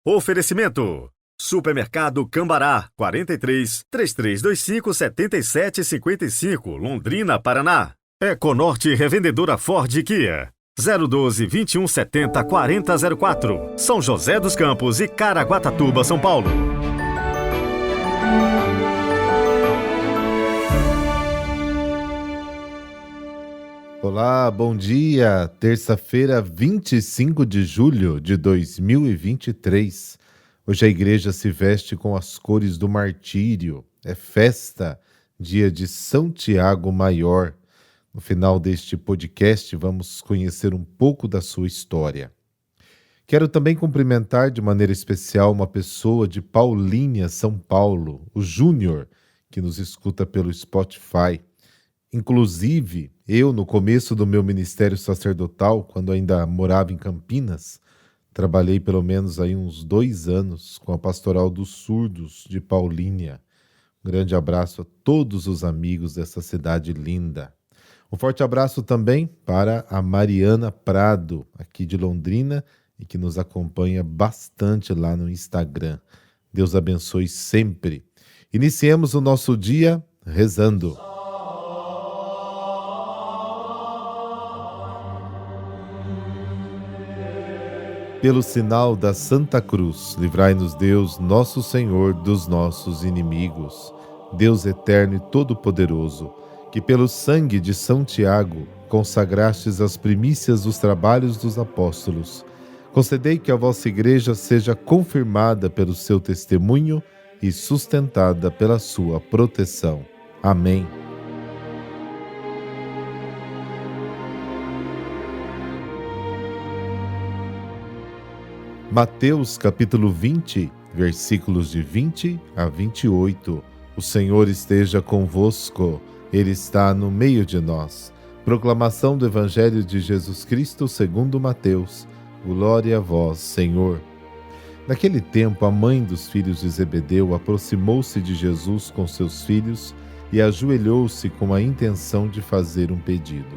Oferecimento: Supermercado Cambará, 43 3325 7755, Londrina, Paraná. Econorte Revendedora Ford e Kia, 012 2170 4004, São José dos Campos e Caraguatatuba, São Paulo. Olá, bom dia! Terça-feira, 25 de julho de 2023. Hoje a igreja se veste com as cores do martírio. É festa, dia de São Tiago Maior. No final deste podcast, vamos conhecer um pouco da sua história. Quero também cumprimentar de maneira especial uma pessoa de Paulínia, São Paulo, o Júnior, que nos escuta pelo Spotify. Inclusive, eu, no começo do meu ministério sacerdotal, quando ainda morava em Campinas, trabalhei pelo menos aí uns 2 anos com a Pastoral dos Surdos de Paulínia. Um grande abraço a todos os amigos dessa cidade linda. Um forte abraço também para a Mariana Prado, aqui de Londrina, e que nos acompanha bastante lá no Instagram. Deus abençoe sempre. Iniciemos o nosso dia rezando. Pelo sinal da Santa Cruz, livrai-nos Deus, nosso Senhor, dos nossos inimigos. Deus eterno e todo-poderoso, que pelo sangue de São Tiago consagrastes as primícias dos trabalhos dos apóstolos, concedei que a vossa igreja seja confirmada pelo seu testemunho e sustentada pela sua proteção. Amém. Mateus capítulo 20, versículos de 20 a 28. O Senhor esteja convosco, Ele está no meio de nós. Proclamação do Evangelho de Jesus Cristo segundo Mateus. Glória a vós, Senhor. Naquele tempo, a mãe dos filhos de Zebedeu aproximou-se de Jesus com seus filhos e ajoelhou-se com a intenção de fazer um pedido.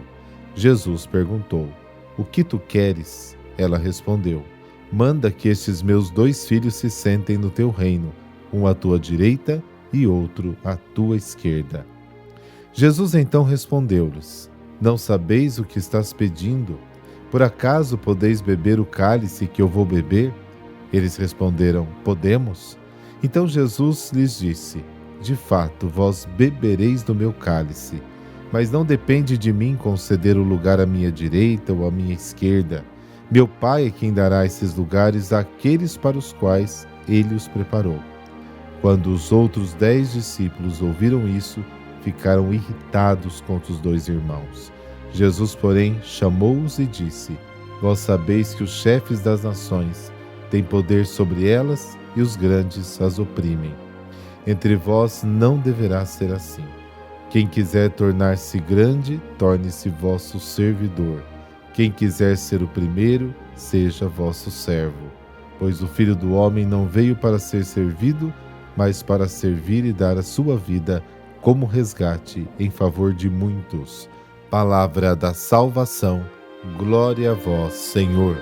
Jesus perguntou: "O que tu queres?" Ela respondeu: "Manda que estes meus 2 filhos se sentem no teu reino, um à tua direita e outro à tua esquerda." Jesus então respondeu-lhes: "Não sabeis o que estás pedindo? Por acaso podeis beber o cálice que eu vou beber?" Eles responderam: "Podemos." Então Jesus lhes disse: "De fato, vós bebereis do meu cálice, mas não depende de mim conceder o lugar à minha direita ou à minha esquerda. Meu Pai é quem dará esses lugares àqueles para os quais Ele os preparou." Quando os outros 10 discípulos ouviram isso, ficaram irritados contra os 2 irmãos. Jesus, porém, chamou-os e disse: "Vós sabeis que os chefes das nações têm poder sobre elas e os grandes as oprimem. Entre vós não deverá ser assim. Quem quiser tornar-se grande, torne-se vosso servidor. Quem quiser ser o primeiro, seja vosso servo. Pois o Filho do Homem não veio para ser servido, mas para servir e dar a sua vida como resgate em favor de muitos." Palavra da salvação. Glória a vós, Senhor.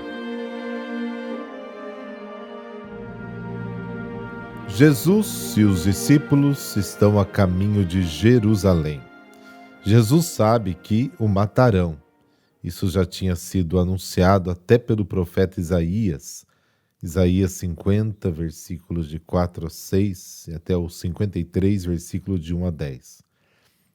Jesus e os discípulos estão a caminho de Jerusalém. Jesus sabe que o matarão. Isso já tinha sido anunciado até pelo profeta Isaías. Isaías 50, versículos de 4 a 6, e até o 53, versículo de 1 a 10.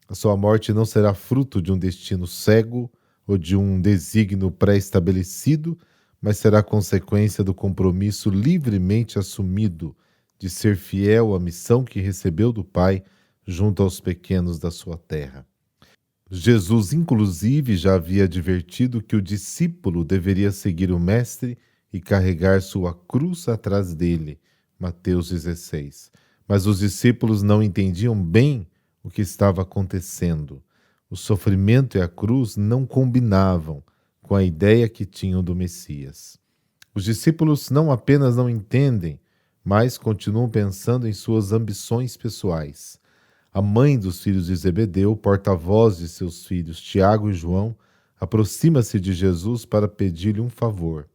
A sua morte não será fruto de um destino cego ou de um desígnio pré-estabelecido, mas será consequência do compromisso livremente assumido de ser fiel à missão que recebeu do Pai junto aos pequenos da sua terra. Jesus, inclusive, já havia advertido que o discípulo deveria seguir o Mestre e carregar sua cruz atrás dele. Mateus 16. Mas os discípulos não entendiam bem o que estava acontecendo. O sofrimento e a cruz não combinavam com a ideia que tinham do Messias. Os discípulos não apenas não entendem, mas continuam pensando em suas ambições pessoais. A mãe dos filhos de Zebedeu, porta-voz de seus filhos Tiago e João, aproxima-se de Jesus para pedir-lhe um favor.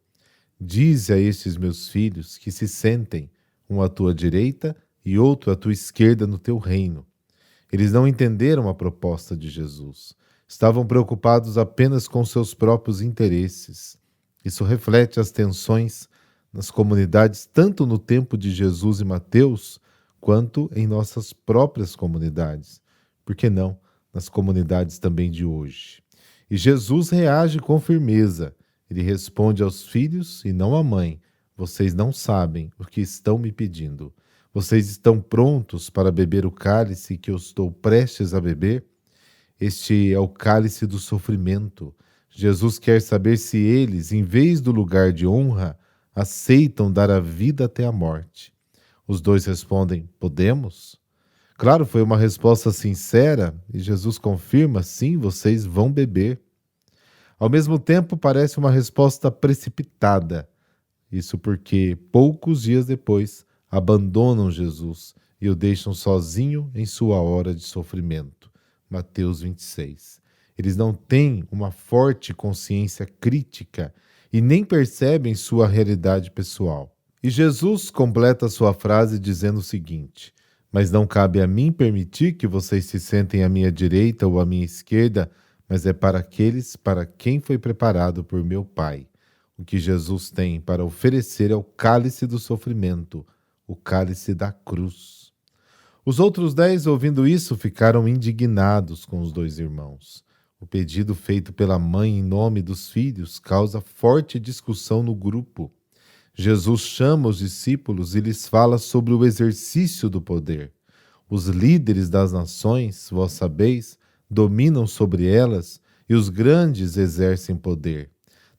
Dize a estes meus filhos que se sentem, um à tua direita e outro à tua esquerda no teu reino. Eles não entenderam a proposta de Jesus. Estavam preocupados apenas com seus próprios interesses. Isso reflete as tensões nas comunidades, tanto no tempo de Jesus e Mateus, quanto em nossas próprias comunidades. Por que não nas comunidades também de hoje? E Jesus reage com firmeza. Ele responde aos filhos e não à mãe: vocês não sabem o que estão me pedindo. Vocês estão prontos para beber o cálice que eu estou prestes a beber? Este é o cálice do sofrimento. Jesus quer saber se eles, em vez do lugar de honra, aceitam dar a vida até a morte. Os dois respondem: podemos? Claro, foi uma resposta sincera e Jesus confirma: sim, vocês vão beber. Ao mesmo tempo, parece uma resposta precipitada. Isso porque, poucos dias depois, abandonam Jesus e o deixam sozinho em sua hora de sofrimento. Mateus 26. Eles não têm uma forte consciência crítica e nem percebem sua realidade pessoal. E Jesus completa sua frase dizendo o seguinte: mas não cabe a mim permitir que vocês se sentem à minha direita ou à minha esquerda, mas é para aqueles para quem foi preparado por meu Pai. O que Jesus tem para oferecer é o cálice do sofrimento, o cálice da cruz. Os outros 10, ouvindo isso, ficaram indignados com os dois irmãos. O pedido feito pela mãe em nome dos filhos causa forte discussão no grupo. Jesus chama os discípulos e lhes fala sobre o exercício do poder. Os líderes das nações, vós sabeis, dominam sobre elas e os grandes exercem poder.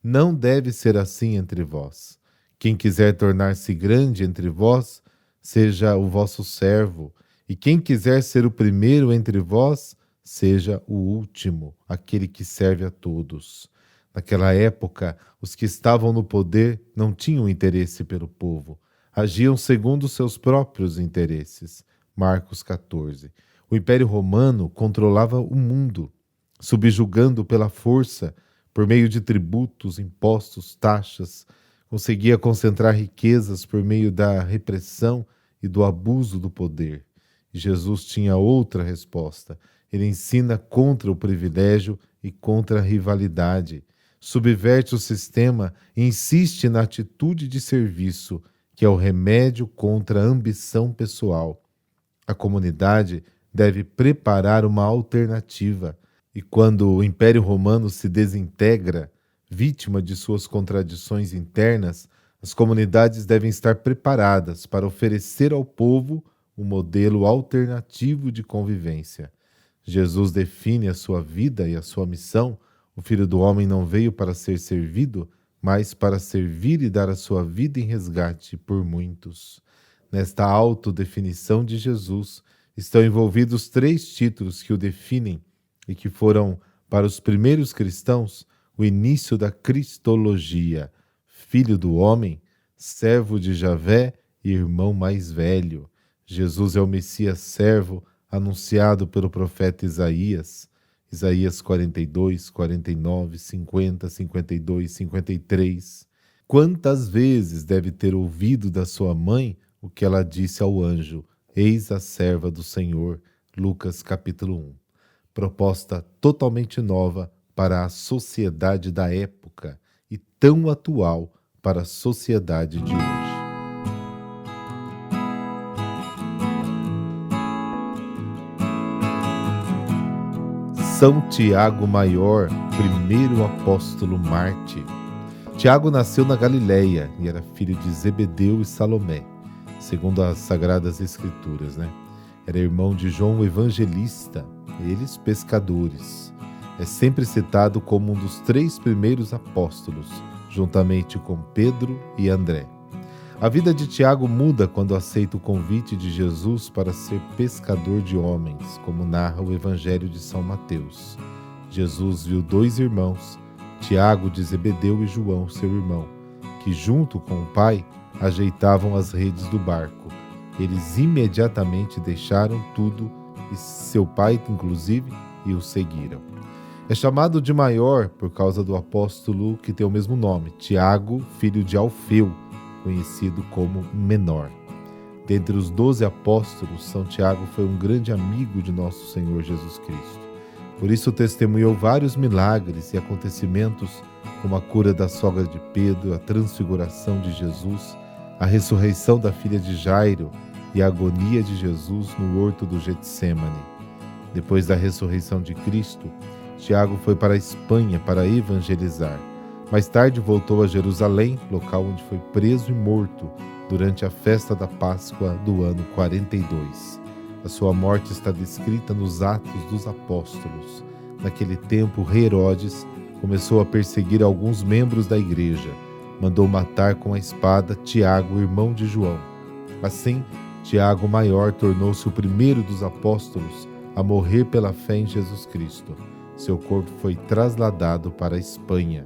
Não deve ser assim entre vós. Quem quiser tornar-se grande entre vós, seja o vosso servo, e quem quiser ser o primeiro entre vós, seja o último, aquele que serve a todos. Naquela época, os que estavam no poder não tinham interesse pelo povo, agiam segundo seus próprios interesses. Marcos 14. O Império Romano controlava o mundo, subjugando pela força, por meio de tributos, impostos, taxas, conseguia concentrar riquezas por meio da repressão e do abuso do poder. E Jesus tinha outra resposta. Ele ensina contra o privilégio e contra a rivalidade. Subverte o sistema e insiste na atitude de serviço, que é o remédio contra a ambição pessoal. A comunidade deve preparar uma alternativa, e quando o Império Romano se desintegra, vítima de suas contradições internas, as comunidades devem estar preparadas para oferecer ao povo um modelo alternativo de convivência. Jesus define a sua vida e a sua missão. O Filho do Homem não veio para ser servido, mas para servir e dar a sua vida em resgate por muitos. Nesta autodefinição de Jesus, estão envolvidos 3 títulos que o definem e que foram, para os primeiros cristãos, o início da cristologia: Filho do Homem, servo de Javé e irmão mais velho. Jesus é o Messias servo anunciado pelo profeta Isaías. Isaías 42, 49, 50, 52, 53. Quantas vezes deve ter ouvido da sua mãe o que ela disse ao anjo: eis a serva do Senhor. Lucas capítulo 1. Proposta totalmente nova para a sociedade da época e tão atual para a sociedade de hoje. São Tiago Maior, primeiro apóstolo mártir. Tiago nasceu na Galileia e era filho de Zebedeu e Salomé, segundo as Sagradas Escrituras, Era irmão de João o Evangelista, eles pescadores. É sempre citado como um dos 3 primeiros apóstolos, juntamente com Pedro e André. A vida de Tiago muda quando aceita o convite de Jesus para ser pescador de homens, como narra o Evangelho de São Mateus. Jesus viu 2 irmãos, Tiago de Zebedeu e João, seu irmão, que junto com o pai ajeitavam as redes do barco. Eles imediatamente deixaram tudo, e seu pai inclusive, e o seguiram. É chamado de maior por causa do apóstolo que tem o mesmo nome, Tiago, filho de Alfeu, conhecido como menor. Dentre os 12 apóstolos, São Tiago foi um grande amigo de nosso Senhor Jesus Cristo. Por isso testemunhou vários milagres e acontecimentos, como a cura da sogra de Pedro, a transfiguração de Jesus, a ressurreição da filha de Jairo e a agonia de Jesus no horto do Getsêmani. Depois da ressurreição de Cristo, Tiago foi para a Espanha para evangelizar. Mais tarde voltou a Jerusalém, local onde foi preso e morto durante a festa da Páscoa do ano 42. A sua morte está descrita nos Atos dos Apóstolos. Naquele tempo, o rei Herodes começou a perseguir alguns membros da igreja. Mandou matar com a espada Tiago, irmão de João. Assim, Tiago Maior tornou-se o primeiro dos apóstolos a morrer pela fé em Jesus Cristo. Seu corpo foi trasladado para a Espanha.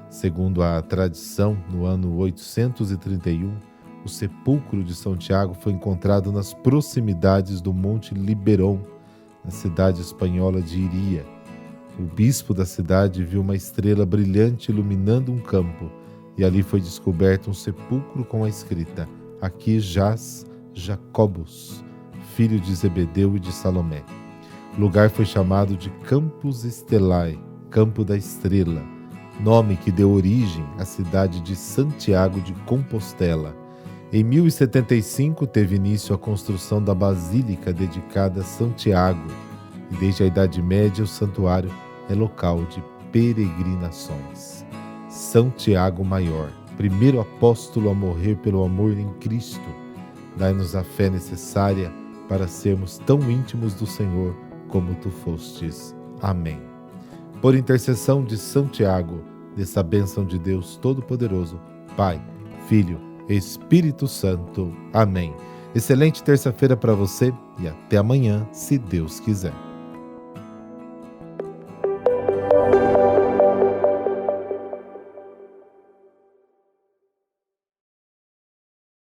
Segundo a tradição, no ano 831, o sepulcro de São Tiago foi encontrado nas proximidades do Monte Liberón, na cidade espanhola de Iria. O bispo da cidade viu uma estrela brilhante iluminando um campo, e ali foi descoberto um sepulcro com a escrita: "Aqui jaz Jacobus, filho de Zebedeu e de Salomé." O lugar foi chamado de Campus Stellae, Campo da Estrela, nome que deu origem à cidade de Santiago de Compostela. Em 1075 teve início a construção da basílica dedicada a Santiago, e desde a Idade Média o santuário é local de peregrinações. São Tiago Maior, primeiro apóstolo a morrer pelo amor em Cristo, dai-nos a fé necessária para sermos tão íntimos do Senhor como tu fostes. Amém. Por intercessão de São Tiago, dessa bênção de Deus Todo-Poderoso, Pai, Filho, Espírito Santo. Amém. Excelente terça-feira para você e até amanhã, se Deus quiser.